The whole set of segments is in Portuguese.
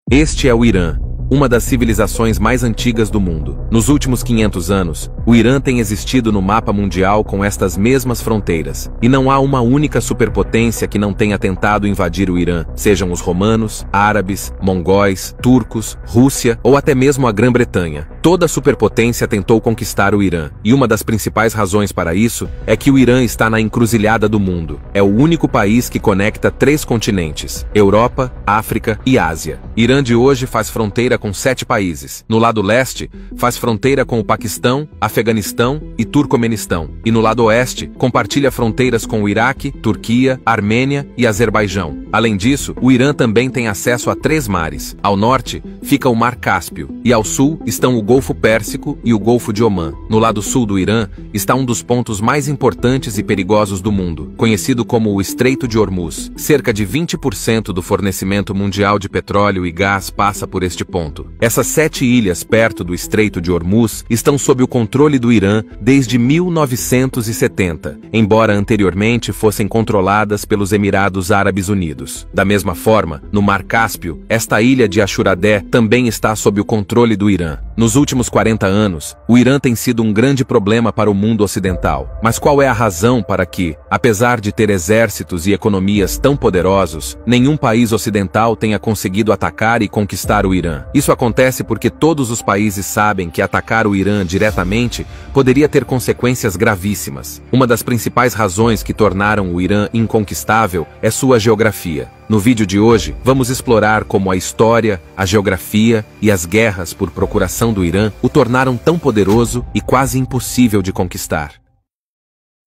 Este é o Irã, uma das civilizações mais antigas do mundo. Nos últimos 500 anos, o Irã tem existido no mapa mundial com estas mesmas fronteiras, e não há uma única superpotência que não tenha tentado invadir o Irã, sejam os romanos, árabes, mongóis, turcos, Rússia ou até mesmo a Grã-Bretanha. Toda superpotência tentou conquistar o Irã, e uma das principais razões para isso é que o Irã está na encruzilhada do mundo. É o único país que conecta 3 continentes: Europa, África e Ásia. Irã de hoje faz fronteira com 7 países. No lado leste, faz fronteira com o Paquistão, Afeganistão e Turcomenistão. E no lado oeste, compartilha fronteiras com o Iraque, Turquia, Armênia e Azerbaijão. Além disso, o Irã também tem acesso a 3 mares. Ao norte, fica o Mar Cáspio, e ao sul estão o Golfo Pérsico e o Golfo de Omã. No lado sul do Irã, está um dos pontos mais importantes e perigosos do mundo, conhecido como o Estreito de Hormuz. Cerca de 20% do fornecimento mundial de petróleo e gás passa por este ponto. Essas 7 ilhas perto do Estreito de Hormuz estão sob o controle do Irã desde 1970, embora anteriormente fossem controladas pelos Emirados Árabes Unidos. Da mesma forma, no Mar Cáspio, esta ilha de Ashuradé também está sob o controle do Irã. Nos últimos 40 anos, o Irã tem sido um grande problema para o mundo ocidental. Mas qual é a razão para que, apesar de ter exércitos e economias tão poderosos, nenhum país ocidental tenha conseguido atacar e conquistar o Irã? Isso acontece porque todos os países sabem que atacar o Irã diretamente poderia ter consequências gravíssimas. Uma das principais razões que tornaram o Irã inconquistável é sua geografia. No vídeo de hoje, vamos explorar como a história, a geografia e as guerras por procuração do Irã o tornaram tão poderoso e quase impossível de conquistar.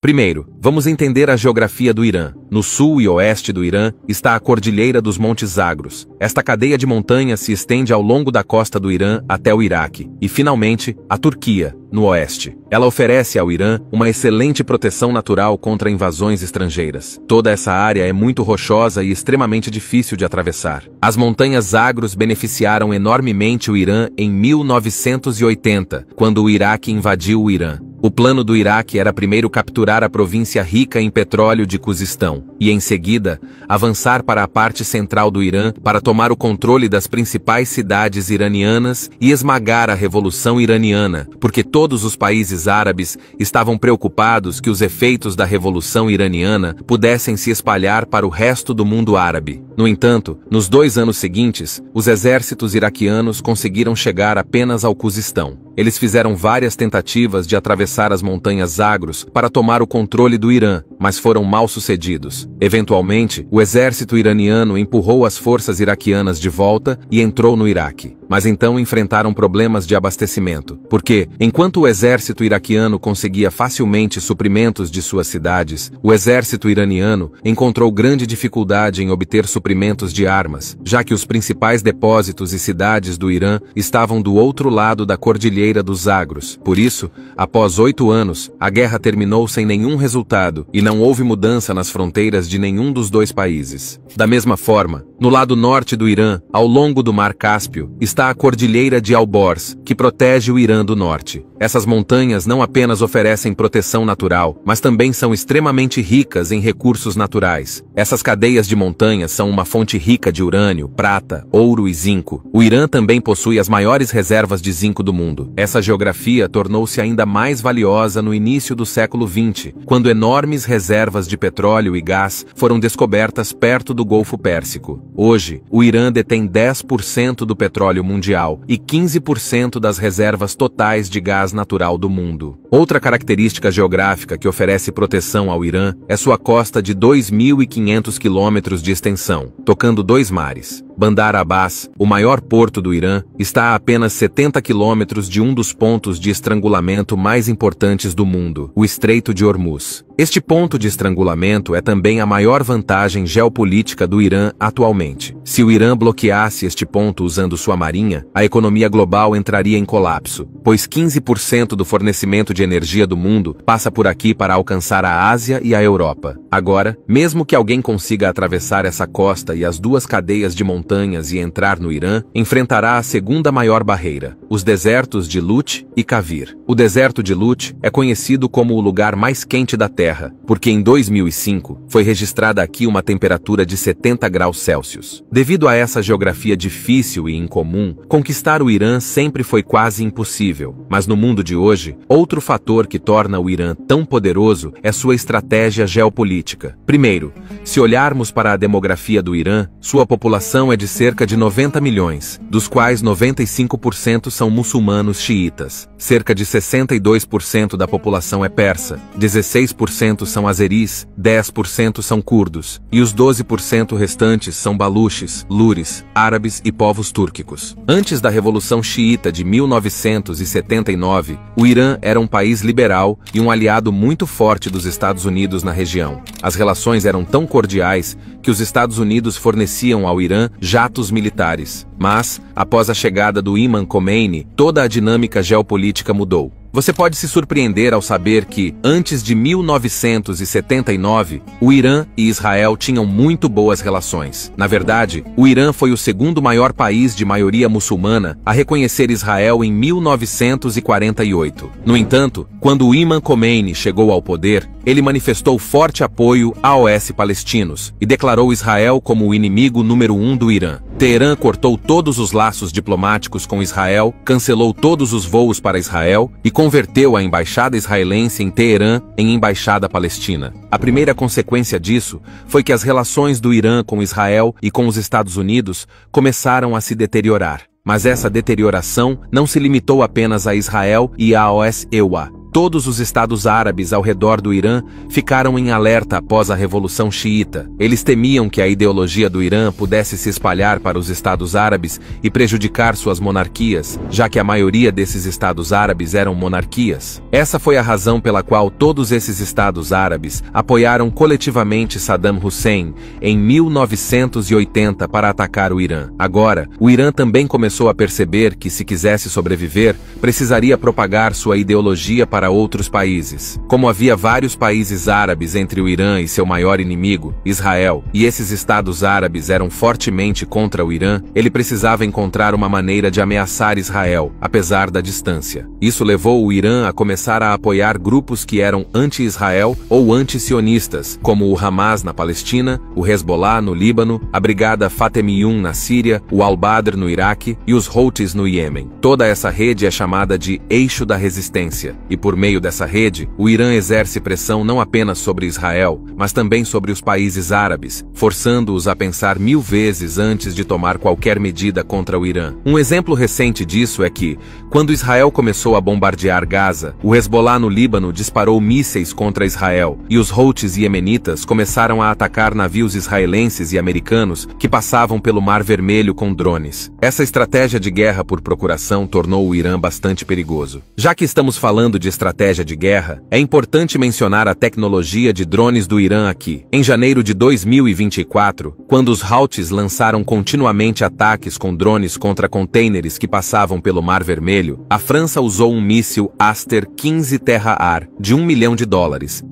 Primeiro, vamos entender a geografia do Irã. No sul e oeste do Irã está a Cordilheira dos Montes Zagros. Esta cadeia de montanhas se estende ao longo da costa do Irã até o Iraque. E, finalmente, a Turquia, no oeste. Ela oferece ao Irã uma excelente proteção natural contra invasões estrangeiras. Toda essa área é muito rochosa e extremamente difícil de atravessar. As montanhas Zagros beneficiaram enormemente o Irã em 1980, quando o Iraque invadiu o Irã. O plano do Iraque era primeiro capturar a província rica em petróleo de Cuzistão, e em seguida, avançar para a parte central do Irã para tomar o controle das principais cidades iranianas e esmagar a Revolução Iraniana, porque todos os países árabes estavam preocupados que os efeitos da Revolução Iraniana pudessem se espalhar para o resto do mundo árabe. No entanto, nos 2 anos seguintes, os exércitos iraquianos conseguiram chegar apenas ao Cuzistão. Eles fizeram várias tentativas de atravessar as montanhas Zagros para tomar o controle do Irã, mas foram mal sucedidos. Eventualmente, o exército iraniano empurrou as forças iraquianas de volta e entrou no Iraque. Mas então enfrentaram problemas de abastecimento, porque, enquanto o exército iraquiano conseguia facilmente suprimentos de suas cidades, o exército iraniano encontrou grande dificuldade em obter suprimentos de armas, já que os principais depósitos e cidades do Irã estavam do outro lado da Cordilheira dos Zagros. Por isso, após 8 anos, a guerra terminou sem nenhum resultado e não houve mudança nas fronteiras de nenhum dos 2 países. Da mesma forma, no lado norte do Irã, ao longo do Mar Cáspio, está a Cordilheira de Alborz, que protege o Irã do norte. Essas montanhas não apenas oferecem proteção natural, mas também são extremamente ricas em recursos naturais. Essas cadeias de montanhas são uma fonte rica de urânio, prata, ouro e zinco. O Irã também possui as maiores reservas de zinco do mundo. Essa geografia tornou-se ainda mais valiosa no início do século XX, quando enormes reservas de petróleo e gás foram descobertas perto do Golfo Pérsico. Hoje, o Irã detém 10% do petróleo mundial e 15% das reservas totais de gás natural do mundo. Outra característica geográfica que oferece proteção ao Irã é sua costa de 2.500 quilômetros de extensão, tocando 2 mares. Bandar Abbas, o maior porto do Irã, está a apenas 70 quilômetros de um dos pontos de estrangulamento mais importantes do mundo, o Estreito de Hormuz. Este ponto de estrangulamento é também a maior vantagem geopolítica do Irã atualmente. Se o Irã bloqueasse este ponto usando sua marinha, a economia global entraria em colapso, pois 15% do fornecimento de energia do mundo passa por aqui para alcançar a Ásia e a Europa. Agora, mesmo que alguém consiga atravessar essa costa e as duas cadeias de montanhas e entrar no Irã, enfrentará a segunda maior barreira, os desertos de Lut e Kavir. O deserto de Lut é conhecido como o lugar mais quente da Terra, porque em 2005 foi registrada aqui uma temperatura de 70 graus Celsius. Devido a essa geografia difícil e incomum, conquistar o Irã sempre foi quase impossível. Mas no mundo de hoje, outro fator que torna o Irã tão poderoso é sua estratégia geopolítica. Primeiro, se olharmos para a demografia do Irã, sua população é de cerca de 90 milhões, dos quais 95% são muçulmanos xiitas. Cerca de 62% da população é persa, 16% são azeris, 10% são curdos, e os 12% restantes são baluches, lures, árabes e povos túrquicos. Antes da Revolução Xiita de 1979, o Irã era um país liberal e um aliado muito forte dos Estados Unidos na região. As relações eram tão cordiais que os Estados Unidos forneciam ao Irã jatos militares. Mas, após a chegada do Imam Khomeini, toda a dinâmica geopolítica mudou. Você pode se surpreender ao saber que, antes de 1979, o Irã e Israel tinham muito boas relações. Na verdade, o Irã foi o segundo maior país de maioria muçulmana a reconhecer Israel em 1948. No entanto, quando o Imam Khomeini chegou ao poder, ele manifestou forte apoio aos palestinos e declarou Israel como o inimigo número 1 do Irã. Teherã cortou todos os laços diplomáticos com Israel, cancelou todos os voos para Israel e converteu a embaixada israelense em Teherã em embaixada palestina. A primeira consequência disso foi que as relações do Irã com Israel e com os Estados Unidos começaram a se deteriorar. Mas essa deterioração não se limitou apenas a Israel e aos EUA. Todos os estados árabes ao redor do Irã ficaram em alerta após a Revolução Xiita. Eles temiam que a ideologia do Irã pudesse se espalhar para os estados árabes e prejudicar suas monarquias, já que a maioria desses estados árabes eram monarquias. Essa foi a razão pela qual todos esses estados árabes apoiaram coletivamente Saddam Hussein em 1980 para atacar o Irã. Agora, o Irã também começou a perceber que, se quisesse sobreviver, precisaria propagar sua ideologia para outros países. Como havia vários países árabes entre o Irã e seu maior inimigo, Israel, e esses estados árabes eram fortemente contra o Irã, ele precisava encontrar uma maneira de ameaçar Israel, apesar da distância. Isso levou o Irã a começar a apoiar grupos que eram anti-Israel ou anti-sionistas, como o Hamas na Palestina, o Hezbollah no Líbano, a Brigada Fatemiyun na Síria, o Al-Badr no Iraque e os Houthis no Iêmen. Toda essa rede é chamada de Eixo da Resistência, e por meio dessa rede, o Irã exerce pressão não apenas sobre Israel, mas também sobre os países árabes, forçando-os a pensar 1000 vezes antes de tomar qualquer medida contra o Irã. Um exemplo recente disso é que, quando Israel começou a bombardear Gaza, o Hezbollah no Líbano disparou mísseis contra Israel, e os Houthis iemenitas começaram a atacar navios israelenses e americanos que passavam pelo Mar Vermelho com drones. Essa estratégia de guerra por procuração tornou o Irã bastante perigoso. Já que estamos falando de estratégia de guerra, é importante mencionar a tecnologia de drones do Irã aqui. Em janeiro de 2024, quando os Houthis lançaram continuamente ataques com drones contra contêineres que passavam pelo Mar Vermelho, a França usou um míssil Aster-15 terra-ar de $1 milhão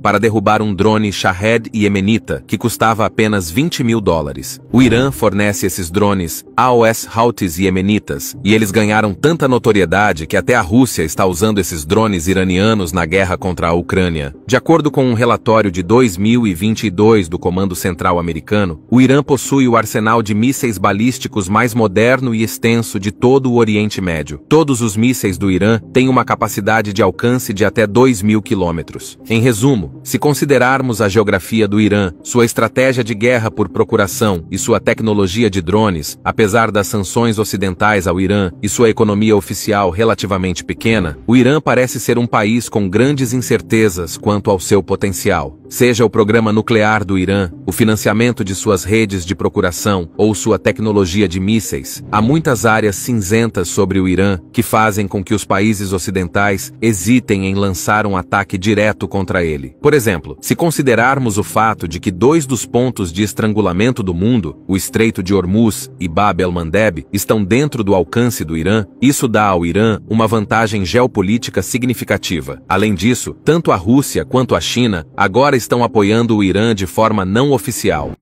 para derrubar um drone Shahed iemenita que custava apenas $20 mil. O Irã fornece esses drones aos Houthis iemenitas e eles ganharam tanta notoriedade que até a Rússia está usando esses drones iranianos na guerra contra a Ucrânia. De acordo com um relatório de 2022 do Comando Central Americano, o Irã possui o arsenal de mísseis balísticos mais moderno e extenso de todo o Oriente Médio. Todos os mísseis do Irã têm uma capacidade de alcance de até 2.000 quilômetros. Em resumo, se considerarmos a geografia do Irã, sua estratégia de guerra por procuração e sua tecnologia de drones, apesar das sanções ocidentais ao Irã e sua economia oficial relativamente pequena, o Irã parece ser um país com grandes incertezas quanto ao seu potencial. Seja o programa nuclear do Irã, o financiamento de suas redes de procuração ou sua tecnologia de mísseis, há muitas áreas cinzentas sobre o Irã que fazem com que os países ocidentais hesitem em lançar um ataque direto contra ele. Por exemplo, se considerarmos o fato de que 2 dos pontos de estrangulamento do mundo, o Estreito de Hormuz e Bab el-Mandeb, estão dentro do alcance do Irã, isso dá ao Irã uma vantagem geopolítica significativa. definitiva. Além disso, tanto a Rússia quanto a China agora estão apoiando o Irã de forma não oficial.